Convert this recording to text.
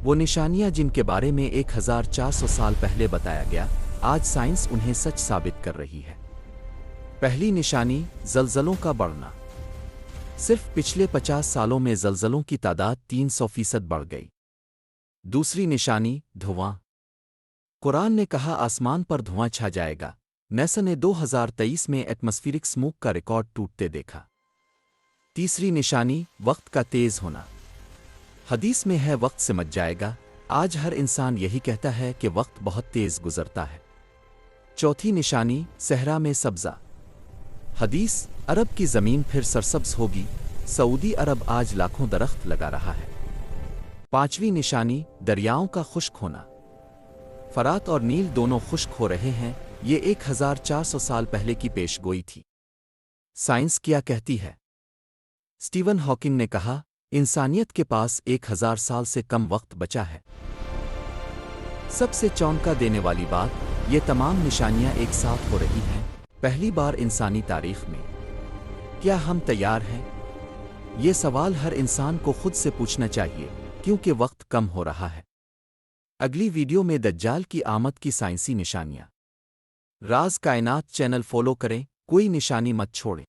وہ نشانیاں جن کے بارے میں 1400 سال پہلے بتایا گیا، آج سائنس انہیں سچ ثابت کر رہی ہے۔ پہلی نشانی، زلزلوں کا بڑھنا۔ صرف پچھلے 50 سالوں میں زلزلوں کی تعداد 300% بڑھ گئی۔ دوسری نشانی، دھواں۔ قرآن نے کہا آسمان پر دھواں چھا جائے گا۔ ناسا نے 2023 میں ایٹماسفیرک اسموگ کا ریکارڈ ٹوٹتے دیکھا۔ تیسری نشانی، وقت کا تیز ہونا۔ حدیث میں ہے وقت سمجھ جائے گا۔ آج ہر انسان یہی کہتا ہے کہ وقت بہت تیز گزرتا ہے۔ چوتھی نشانی، صحرا میں سبزہ۔ حدیث، عرب کی زمین پھر سرسبز ہوگی۔ سعودی عرب آج لاکھوں درخت لگا رہا ہے۔ پانچویں نشانی، دریاؤں کا خشک ہونا۔ فرات اور نیل دونوں خشک ہو رہے ہیں۔ یہ 1400 سال پہلے کی پیش گوئی تھی۔ سائنس کیا کہتی ہے؟ اسٹیون ہاکنگ نے کہا، انسانیت کے پاس 1000 سال سے کم وقت بچا ہے۔ سب سے چونکا دینے والی بات، یہ تمام نشانیاں ایک ساتھ ہو رہی ہیں، پہلی بار انسانی تاریخ میں۔ کیا ہم تیار ہیں؟ یہ سوال ہر انسان کو خود سے پوچھنا چاہیے، کیونکہ وقت کم ہو رہا ہے۔ اگلی ویڈیو میں دجال کی آمد کی سائنسی نشانیاں۔ راز کائنات چینل فالو کریں، کوئی نشانی مت چھوڑیں۔